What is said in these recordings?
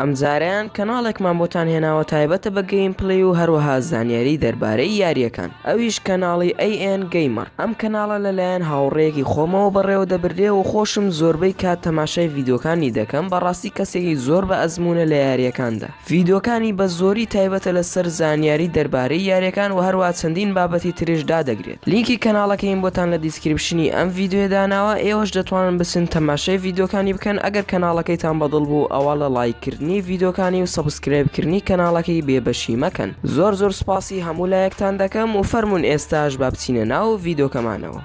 ئەم جارەیان کەناڵێکمان بۆتان هێناوە تایبەتە بە گەیم پلەی و هەروەها زانیاری دەربارەی یاریەکان، ئەویش کەناڵی AN Gamer. ئەم کەناڵە لەلایەن هاوڕێیەکی خۆمەوە بەڕێوە دەبردێ و خۆشم زۆربەی کات تەماشای ڤیدیۆکانی دەکەم، بەڕاستی کەسێکی زۆر بە ئەزمونە لە یاریەکاندا. ڤیدیۆکانی بە زۆری تایبەتە لەسەر زانیاری دەربارەی یاریەکان و هەروە چەندین بابەتی تریش دادەگرێت. لینکی کەناڵەکەیم بۆتان لە دیسکریپشنی ئەم ڤیدیۆ داناوە، ئێوەش دەتوانن بچن تەماشای ڤیدیۆکانی بکەن. ئەگەر کەناڵەکەیتان بەدڵ بوو ئەوە لە لایککردنی ڤیدیۆکانی و سەبسکرایبکردنی کەناڵەکەی بێبەشی مەکەن. زۆر سپاسی هەموو لایەکتان دەکەم و فەرمون ئێستاش با بچینە ناو ڤیدیۆکەمانەوە.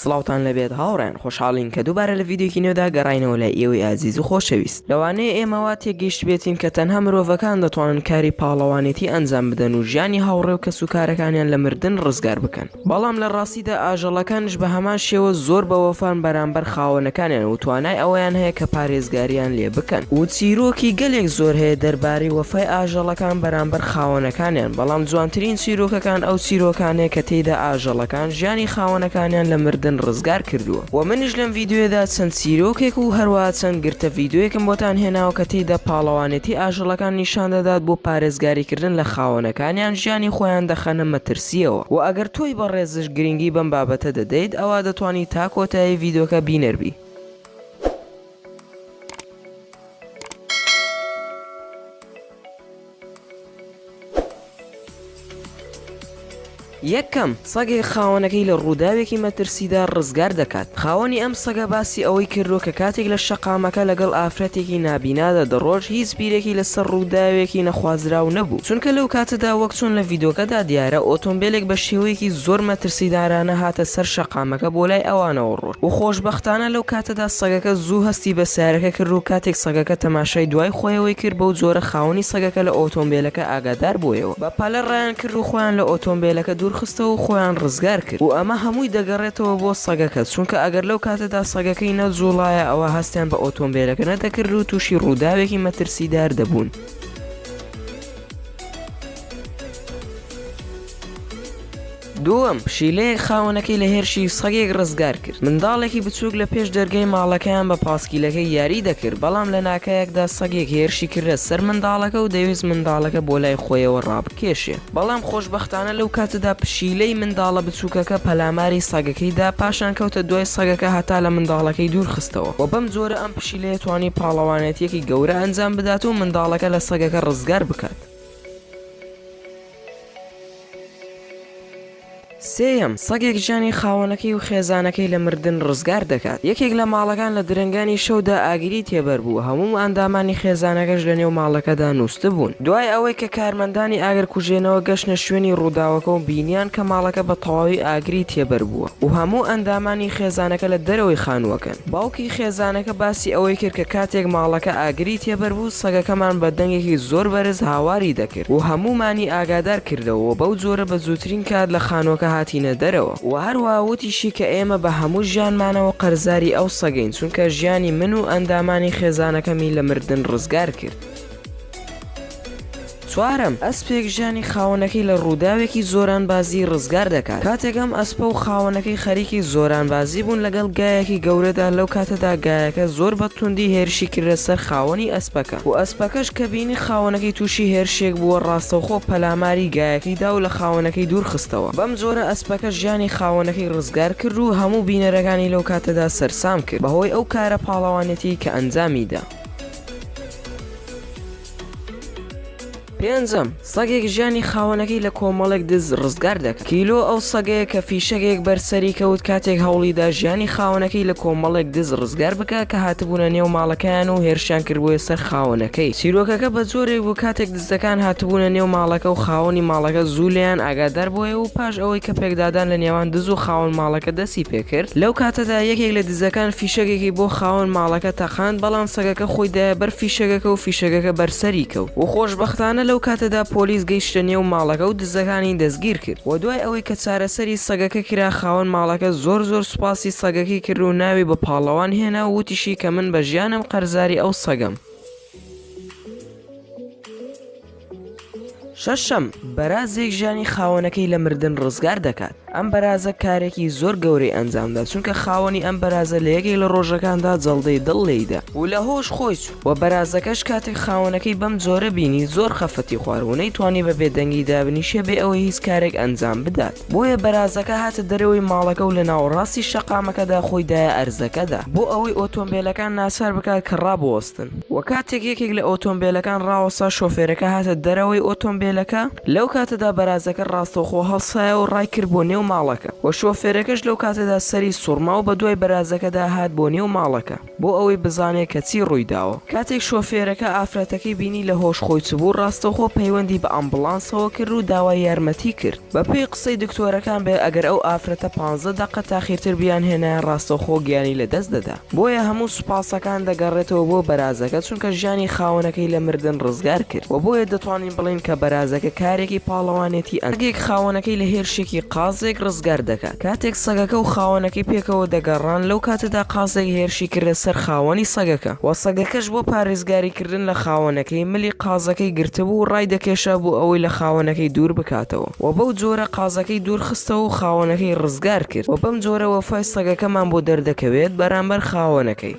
سڵاوتان لەبێت هاوڕێن، خۆشحاڵین کە دووبارە لە ڤیدیۆکی نوێدا گەڕاینەوە لە ئێوەی ئازیز و خۆشەویست. لەوانەیە ئێمەوا تێگەیشت بێتین کە تەنها مرۆڤەکان دەتوانن کاری پاڵەوانێتی ئەنجام بدەن و ژیانی هاوڕێ و کەسوکارەکانیان لە مردن ڕزگار بکەن. بەڵام لە ڕاستیدا ئاژەڵەکانش بە هەمان شێوە زۆر بەوەفان بەرامبەر خاوەنەکانیان و توانای ئەوەیان هەیە کە پارێزگاریان لێ بکەن. و چیرۆکی گەلێک زۆر هەیە دەربارەی وەفای ئاژەڵەکان بەرامبەر خاوەنەکانیان، بەڵام جوانترین چیرۆکەکان ئەو چیرۆکانەیە کە تێیدا ئاژەڵەکان ژیانی خاوەنەکانیان لە مردن ڕزگار کردووە. و منیش لەم ڤیدیۆدا چەند چیرۆکێک و هەروەها چەند گرتە ڤیدیۆیەکم بۆتان هێناوە کە تێیدا پاڵەوانێتی ئاژەڵەکان نیشان دەدات بۆ پارێزگاریکردن لە خاوەنەکانیان ژیانی خۆیان دەخەنە مەترسیەوە. و ئەگەر تۆی بەڕێزش گرنگی بەم بابەتە دەدەیت، ئەوە دەتوانی تا کۆتایی ڤیدیۆکە بینەربی. یەکەم، سەگێک خاوەنەکەی لە ڕووداوێکی مەترسیدا ڕزگار دەکات. خاوەنی ئەم سەگە باسی ئەوەی کردو کە کاتێک لە شەقامەکە لەگەڵ ئافرەتێکی نابینادا دەڕۆژ، هیچ بیرێکی لەسەر ڕووداوێکی نەخوازراو نەبوو، چونکە لەو کاتەدا وەک چۆن لە ڤیدیۆکەدا دیارە ئۆتۆمبیلێک بە شێوەیەکی زۆر مەترسیدارانە هاتە سەر شەقامەکە بۆ لای ئەوانەوە ڕۆژ. و خۆشبەختانە لەو کاتەدا سەگەکە زوو هەستی بە سیارەکە کرد و کاتێک سەگەکە تەماشای دوای خۆیەوەی کرد، بەو جۆرە خاوەنی سەگەکە لە ئۆتۆمبیلەکە ئاگادار بوویەوە، بە پەلە ڕایان کرد و خۆیان لە ئۆتۆمبیلەکە دوورخستەوە و خۆیان ڕزگار کرد. و ئەمە هەمووی دەگەڕێتەوە بۆ سەگەکە، چونکە ئەگەر لەو کاتەدا سەگەکەی نەجوڵایە ئەوە هەستیان بە ئۆتۆمبیلەکە نەدەکرد و تووشی ڕووداوێکی مەترسیدار دەبوون. دووەم، پشیلەیەک خاوەنەکەی لە هێرشی سەگێک ڕزگار کرد. منداڵێکی بچووک لە پێش دەرگای ماڵەکەیان بە پاسکیلەکەی یاری دەکرد، بەڵام لە ناکایەکدا سەگێک هێرشی کردە سەر منداڵەکە و دەویست منداڵەکە بۆ لای خۆیەوە ڕابکێشێ. بەڵام خۆشبەختانە لەو کاتەدا پشیلەی منداڵە بچووکەکە پەلاماری سەگەکەیدا، پاشان کەوتە دوای سەگەکە هەتا لە منداڵەکەی دوورخستەوە. و بەم جۆرە ئەم پشیلەیە توانی پاڵەوانێتیەکی گەورە ئەنجام بدات و منداڵەکە لە سەگەکە ڕزگار بکات. سێیەم، سەگێک ژیانی خاوەنەکەی و خێزانەکەی لە مردن ڕزگار دەکات. یەکێک لە ماڵەکان لە درنگانی شەودا ئاگری تێبەر بوو، هەموو ئەندامانی خێزانەکەش لە نێو ماڵەکەدا نووسە بوون. دوای ئەوەی کە کارمەندانی ئاگرکوژێنەوە گەشتە شوێنی ڕووداوەکە و بینیان کە ماڵەکە بە تەواوی ئاگری تێبەر بووە و هەموو ئەندامانی خێزانەکە لە دەرەوەی خانووەکەن. باوکی خێزانەکە باسی ئەوەی کرد کە کاتێک ماڵەکە ئاگری تێبەر بوو، سەگەکەمان بە دەنگێکی زۆر بەرز هاواری دەکرد و هەموومانی ئاگادار کردەوە، و بەو جۆرە بە زووترین کات لە خانووەکە هاتینە دەرەوە. و هەروە وتیشی کە ئێمە بە هەموو ژیانمانەوە قەرزاری ئەو سەگەین، چونکە ژیانی من و ئەندامانی خێزانەکەمی لە مردن ڕزگار کرد. چوارەم، ئەسپێک ژیانی خاوەنەکەی لە ڕووداوێکی زۆرانبازی ڕزگار دەکات. کاتێک ئەم ئەسپە و خاوەنەکەی خەریکی زۆرانبازی بوون لەگەڵ گایەکی گەورەدا، لەو کاتەدا گایەکە زۆر بە توندی هێرشی کردە سەر خاوەنی ئەسپەکە، و ئەسپەکەش کە بینی خاوەنەکەی تووشی هێرشێک بووە، ڕاستەوخۆ پەلاماری گایەکەیدا و لە خاوەنەکەی دوورخستەوە. بەم جۆرە ئەسپەکە ژیانی خاوەنەکەی ڕزگار کرد و هەموو بینەرەکانی لەو کاتەدا سەرسام کرد بەهۆی ئەو کارە پاڵەوانێتی کە ئەنجامیدا. پێنجەم، سەگێک ژیانی خاوەنەکەی لە کۆمەڵێک دز ڕزگار دەکات. کیلۆ ئەو سەگەیە کە فیشەکێک بەرسەری کەوت کاتێک هەوڵیدا ژیانی خاوەنەکەی لە کۆمەڵێک دز ڕزگار بکات کە هاتبوونە نێو ماڵەکەیان و هێرشیان کردبووە سەر خاوەنەکەی. چیرۆکەکە بە جۆرێک بوو کاتێک دزەکان هاتبوونە نێو ماڵەکە و خاوەنی ماڵەکە زوو لێیان ئاگادار بووە و پاش ئەوەی کە پێکدادان لە نێوان دز و خاوەن ماڵەکە دەستی پێکرد، لەو کاتەدا یەکێک لە دزەکان فیشەکێکی بۆ خاوەن ماڵەکە تەقاند، بەڵام سەگەکە خۆی دایە بەر فیشەکەکە و فیشەکەکە بەرسەری کەوت. و خۆشبەختانە لەو کاتەدا پۆلیس گەیشتە نێو ماڵەکە و دزەکانی دەستگیر کرد. و دوای ئەوەی کە چارەسەری سەگەکە کرا، خاوەن ماڵەکە زۆر سوپاسی سەگەکەی کرد و ناوی بە پاڵەوان هێنا و وتیشی کە من بە ژیانم قەرزاری ئەو سەگەم. شەشەم بەرازێک ژیانی خاوەنەکەی لە مردن ڕزگار دەکات. ئەم بەرازە کارێکی زۆر گەورەی ئەنجامدا چونکە خاوەنی ئەم بەرازە لە یەکێک لە ڕۆژەکاندا جەڵدەی دڵ لێیدا و لە هۆش خۆی و بەرازەکەش کاتێک خاوەنەکەی بەم جۆرە بینی زۆر خەفەتی خوارونەی توانی بە بێدەنگی دابنیشێ بێ ئەوەی هیچ کارێک ئەنجام بدات. بۆیە بەرازەکە هاتە دەرەوەی ماڵەکە و لە ناوەڕاستی شەقامەکەدا خۆی دایە ئەرزەکەدا بۆ ئەوەی ئۆتۆمبیلەکان ناچار بکات کە ڕابوەستن. و کاتێک یەکێک لە ئۆتۆمبیلەکان ڕاوەسا شۆفێرەکە هاتە دەرەوەی ئۆتۆمبیلەکە لەو کاتەدا بەرازەکە ڕاستەوخۆ هەڵسایە و ڕای کرد بۆ نێو ماڵەکە و شۆفێرەکەش لەو کاتەدا سەری سوورما و بە دوای بەرازەکەدا هات بۆ نێو ماڵەکە بۆ ئەوەی بزانێت کە چی ڕوویداوە. کاتێک شۆفێرەکە ئافرەتەکەی بینی لە هۆش خۆی چبوو ڕاستەوخۆ پەیوەندی بە ئەمبڵانسەوە کرد و داوای یارمەتی کرد. بەپێی قسەی دکتۆرەکان بێ ئەگەر ئەو ئافرەتە 15 دقە تاخیرتر بیان هێنایە ڕاستەوخۆ گیانی لە دەست دەدا. بۆیە هەموو سوپاسەکان دەگەڕێتەوە بۆ بەرازەکە چونکە ژیانی خاوەنەکەی لە مردن ڕزگار کرد و بۆیە دەتوانین بڵین کە بەرازەکە کارێکی پاڵەوانێتی ئەنجام خاوەنەکەی لە هێرشێکی قازێک ڕزگار دەکات. کاتێک سەگەکە و خاوەنەکەی پێکەوە دەگەڕان لەو کاتەدا قازێک هێرشی کردە سەر خاوەنی سەگەکە و سەگەکەش بۆ پارێزگاریکردن لە خاوەنەکەی ملی قازەکەی گرتبوو و ڕای دەکێشە بۆ ئەوەی لە خاوەنەکەی دوور بکاتەوە و بەو جۆرە قازەکەی دوور خستەوە و خاوەنەکەی ڕزگار کرد و بەم جۆرە وەفای سەگەکەمان بۆ دەردەکەوێت بەرامبەر خاوەنەکەی.